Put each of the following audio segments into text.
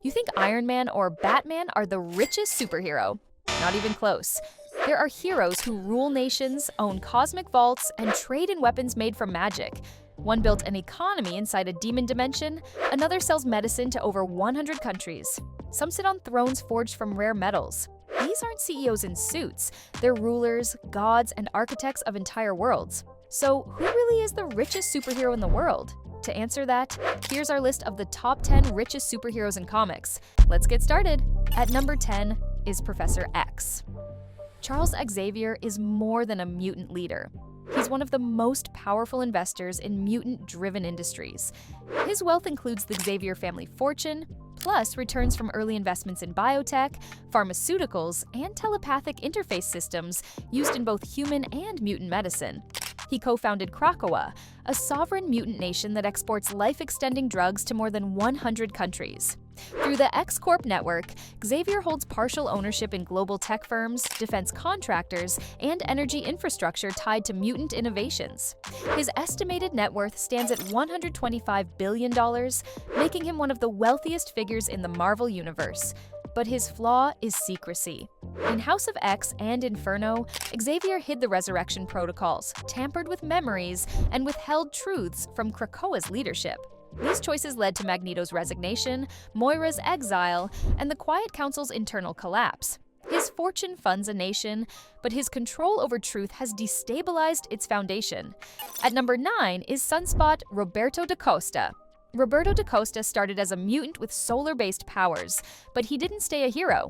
You think Iron Man or Batman are the richest superhero? Not even close. There are heroes who rule nations, own cosmic vaults, and trade in weapons made from magic. One built an economy inside a demon dimension, another sells medicine to over 100 countries. Some sit on thrones forged from rare metals. These aren't CEOs in suits, they're rulers, gods, and architects of entire worlds. So who really is the richest superhero in the world? To answer that, here's our list of the top 10 richest superheroes in comics. Let's get started. At number 10 is Professor X. Charles Xavier is more than a mutant leader. He's one of the most powerful investors in mutant-driven industries. His wealth includes the Xavier family fortune, plus returns from early investments in biotech, pharmaceuticals, and telepathic interface systems used in both human and mutant medicine. He co-founded Krakoa, a sovereign mutant nation that exports life-extending drugs to more than 100 countries. Through the X Corp network, Xavier holds partial ownership in global tech firms, defense contractors, and energy infrastructure tied to mutant innovations. His estimated net worth stands at $125 billion, making him one of the wealthiest figures in the Marvel Universe. But his flaw is secrecy. In House of X and Inferno, Xavier hid the resurrection protocols, tampered with memories, and withheld truths from Krakoa's leadership. These choices led to Magneto's resignation, Moira's exile, and the Quiet Council's internal collapse. His fortune funds a nation, but his control over truth has destabilized its foundation. At number 9 is Sunspot Roberto da Costa. Roberto da Costa started as a mutant with solar-based powers, but he didn't stay a hero.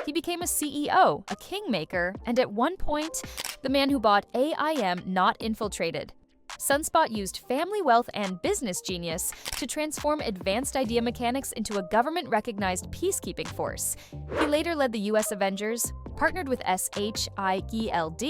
He became a CEO, a kingmaker, and at one point, the man who bought AIM Not Infiltrated. Sunspot used family wealth and business genius to transform advanced idea mechanics into a government-recognized peacekeeping force. He later led the US Avengers, partnered with SHIELD,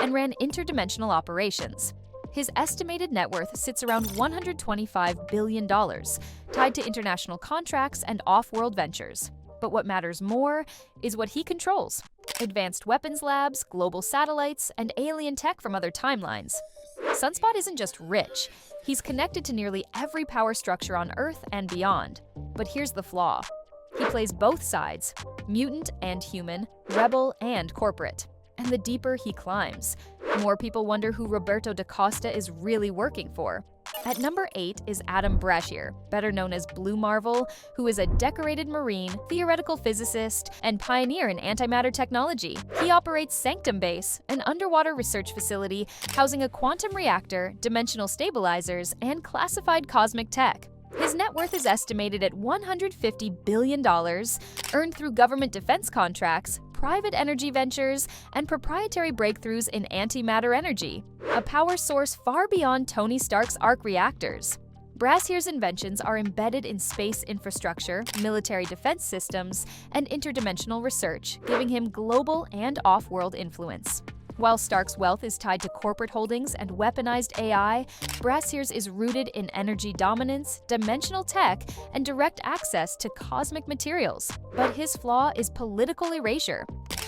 and ran interdimensional operations. His estimated net worth sits around $125 billion, tied to international contracts and off-world ventures. But what matters more is what he controls: advanced weapons labs, global satellites, and alien tech from other timelines. Sunspot isn't just rich, he's connected to nearly every power structure on Earth and beyond. But here's the flaw. He plays both sides, mutant and human, rebel and corporate. And the deeper he climbs, more people wonder who Roberto da Costa is really working for. At number 8 is Adam Brashear, better known as Blue Marvel, who is a decorated Marine, theoretical physicist, and pioneer in antimatter technology. He operates Sanctum Base, an underwater research facility housing a quantum reactor, dimensional stabilizers, and classified cosmic tech. His net worth is estimated at $150 billion, earned through government defense contracts, private energy ventures, and proprietary breakthroughs in antimatter energy, a power source far beyond Tony Stark's arc reactors. Brashear's inventions are embedded in space infrastructure, military defense systems, and interdimensional research, giving him global and off-world influence. While Stark's wealth is tied to corporate holdings and weaponized AI, Brashear's is rooted in energy dominance, dimensional tech, and direct access to cosmic materials. But his flaw is political erasure.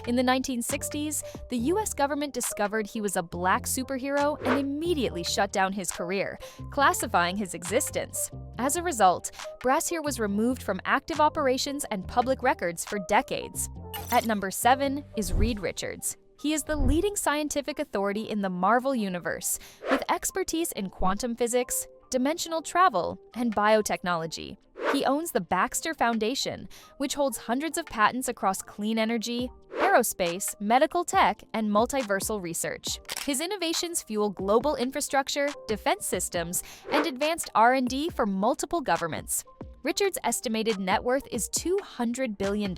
In the 1960s, the US government discovered he was a black superhero and immediately shut down his career, classifying his existence. As a result, Brashear was removed from active operations and public records for decades. At number 7 is Reed Richards. He is the leading scientific authority in the Marvel Universe, with expertise in quantum physics, dimensional travel, and biotechnology. He owns the Baxter Foundation, which holds hundreds of patents across clean energy, aerospace, medical tech, and multiversal research. His innovations fuel global infrastructure, defense systems, and advanced R&D for multiple governments. Richard's estimated net worth is $200 billion,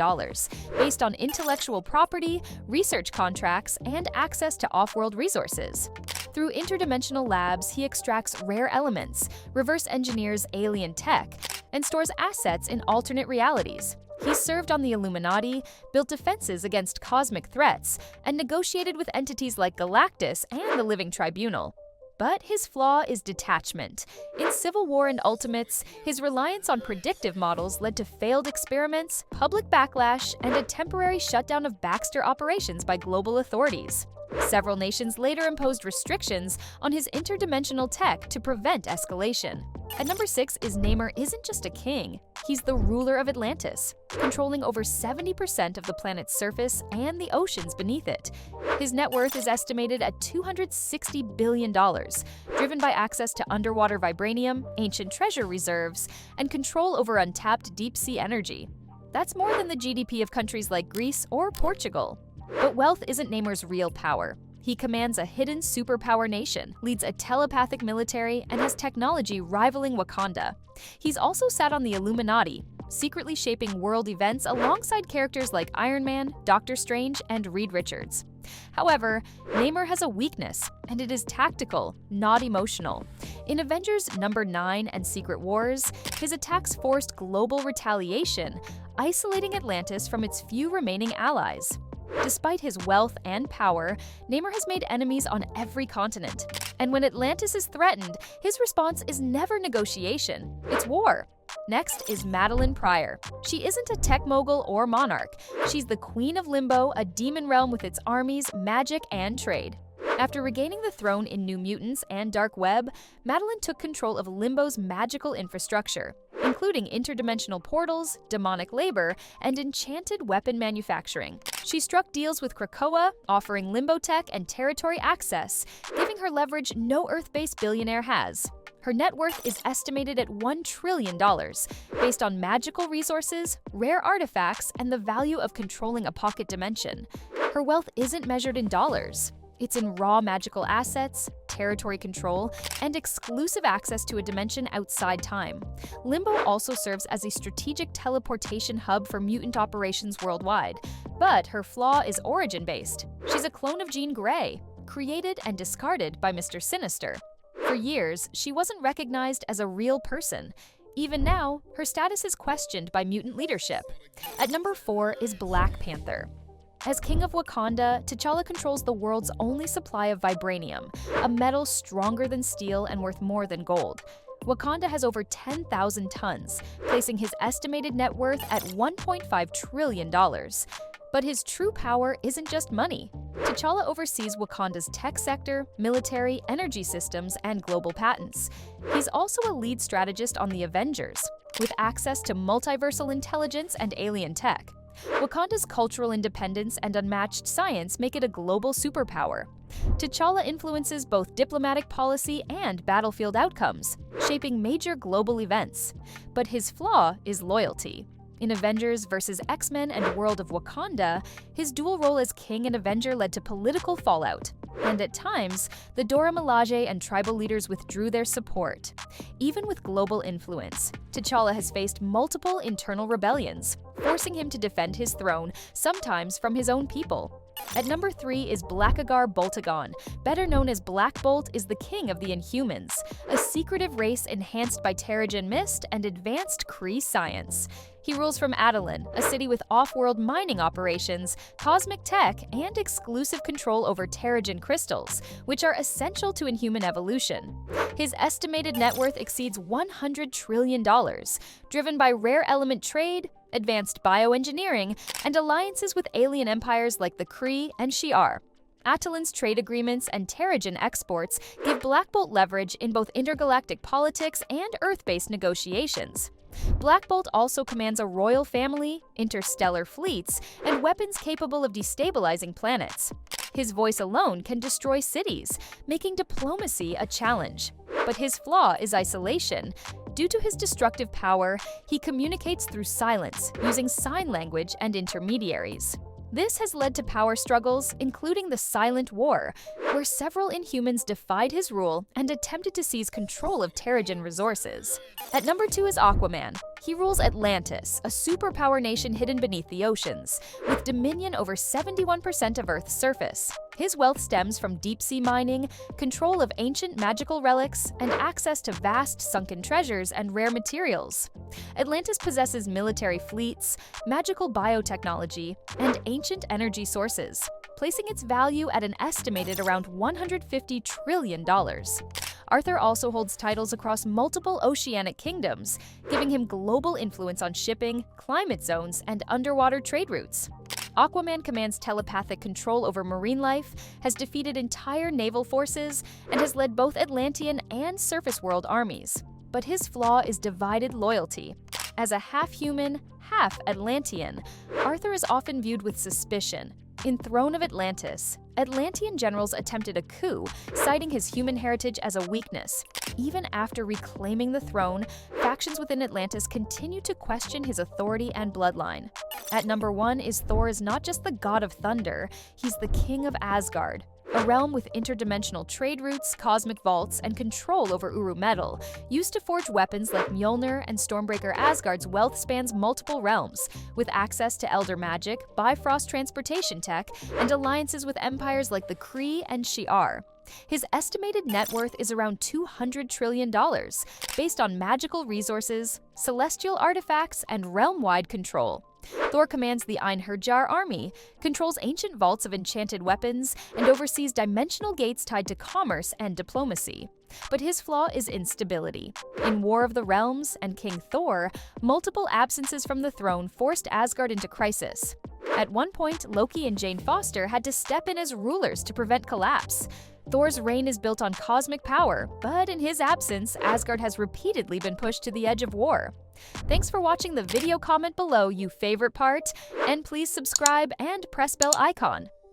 based on intellectual property, research contracts, and access to off-world resources. Through interdimensional labs, he extracts rare elements, reverse engineers alien tech, and stores assets in alternate realities. He served on the Illuminati, built defenses against cosmic threats, and negotiated with entities like Galactus and the Living Tribunal. But his flaw is detachment. In Civil War and Ultimates, his reliance on predictive models led to failed experiments, public backlash, and a temporary shutdown of Baxter operations by global authorities. Several nations later imposed restrictions on his interdimensional tech to prevent escalation. At number 6 is Namor isn't just a king, he's the ruler of Atlantis, controlling over 70% of the planet's surface and the oceans beneath it. His net worth is estimated at $260 billion, driven by access to underwater vibranium, ancient treasure reserves, and control over untapped deep-sea energy. That's more than the GDP of countries like Greece or Portugal. But wealth isn't Namor's real power. He commands a hidden superpower nation, leads a telepathic military, and has technology rivaling Wakanda. He's also sat on the Illuminati, secretly shaping world events alongside characters like Iron Man, Doctor Strange, and Reed Richards. However, Namor has a weakness, and it is tactical, not emotional. In Avengers number 9 and Secret Wars, his attacks forced global retaliation, isolating Atlantis from its few remaining allies. Despite his wealth and power, Namor has made enemies on every continent. And when Atlantis is threatened, his response is never negotiation, it's war. Next is Madelyne Pryor. She isn't a tech mogul or monarch. She's the queen of Limbo, a demon realm with its armies, magic, and trade. After regaining the throne in New Mutants and Dark Web, Madelyne took control of Limbo's magical infrastructure, including interdimensional portals, demonic labor, and enchanted weapon manufacturing. She struck deals with Krakoa, offering Limbo tech and territory access, giving her leverage no Earth-based billionaire has. Her net worth is estimated at $1 trillion, based on magical resources, rare artifacts, and the value of controlling a pocket dimension. Her wealth isn't measured in dollars. It's in raw magical assets, territory control, and exclusive access to a dimension outside time. Limbo also serves as a strategic teleportation hub for mutant operations worldwide, but her flaw is origin-based. She's a clone of Jean Grey, created and discarded by Mr. Sinister. For years, she wasn't recognized as a real person. Even now, her status is questioned by mutant leadership. At number 4 is Black Panther. As king of Wakanda, T'Challa controls the world's only supply of vibranium, a metal stronger than steel and worth more than gold. Wakanda has over 10,000 tons, placing his estimated net worth at $1.5 trillion. But his true power isn't just money. T'Challa oversees Wakanda's tech sector, military, energy systems, and global patents. He's also a lead strategist on the Avengers, with access to multiversal intelligence and alien tech. Wakanda's cultural independence and unmatched science make it a global superpower. T'Challa influences both diplomatic policy and battlefield outcomes, shaping major global events. But his flaw is loyalty. In Avengers vs. X-Men and World of Wakanda, his dual role as king and Avenger led to political fallout. And at times, the Dora Milaje and tribal leaders withdrew their support. Even with global influence, T'Challa has faced multiple internal rebellions, forcing him to defend his throne, sometimes from his own people. At number 3 is Blackagar Boltagon, better known as Black Bolt, is the king of the Inhumans, a secretive race enhanced by Terrigen Mist and advanced Kree science. He rules from Adalin, a city with off-world mining operations, cosmic tech, and exclusive control over Terrigen crystals, which are essential to Inhuman evolution. His estimated net worth exceeds $100 trillion, driven by rare element trade, advanced bioengineering, and alliances with alien empires like the Kree and Shi'ar. Atalin's trade agreements and Terrigen exports give Black Bolt leverage in both intergalactic politics and Earth-based negotiations. Black Bolt also commands a royal family, interstellar fleets, and weapons capable of destabilizing planets. His voice alone can destroy cities, making diplomacy a challenge. But his flaw is isolation. Due to his destructive power, he communicates through silence, using sign language and intermediaries. This has led to power struggles, including the Silent War, where several Inhumans defied his rule and attempted to seize control of Terrigen resources. At number 2 is Aquaman. He rules Atlantis, a superpower nation hidden beneath the oceans, with dominion over 71% of Earth's surface. His wealth stems from deep-sea mining, control of ancient magical relics, and access to vast sunken treasures and rare materials. Atlantis possesses military fleets, magical biotechnology, and ancient energy sources, placing its value at an estimated around $150 trillion. Arthur also holds titles across multiple oceanic kingdoms, giving him global influence on shipping, climate zones, and underwater trade routes. Aquaman commands telepathic control over marine life, has defeated entire naval forces, and has led both Atlantean and surface world armies. But his flaw is divided loyalty. As a half-human, half-Atlantean, Arthur is often viewed with suspicion. In Throne of Atlantis, Atlantean generals attempted a coup, citing his human heritage as a weakness. Even after reclaiming the throne, factions within Atlantis continue to question his authority and bloodline. At number 1 is Thor is not just the god of thunder, he's the king of Asgard, a realm with interdimensional trade routes, cosmic vaults, and control over Uru metal. Used to forge weapons like Mjolnir and Stormbreaker, Asgard's wealth spans multiple realms, with access to elder magic, Bifrost transportation tech, and alliances with empires like the Kree and Shi'ar. His estimated net worth is around $200 trillion, based on magical resources, celestial artifacts, and realm-wide control. Thor commands the Einherjar army, controls ancient vaults of enchanted weapons, and oversees dimensional gates tied to commerce and diplomacy. But his flaw is instability. In War of the Realms and King Thor, multiple absences from the throne forced Asgard into crisis. At one point, Loki and Jane Foster had to step in as rulers to prevent collapse. Thor's reign is built on cosmic power, but in his absence, Asgard has repeatedly been pushed to the edge of war. Thanks for watching the video. Comment below your favorite part, and please subscribe and press bell icon.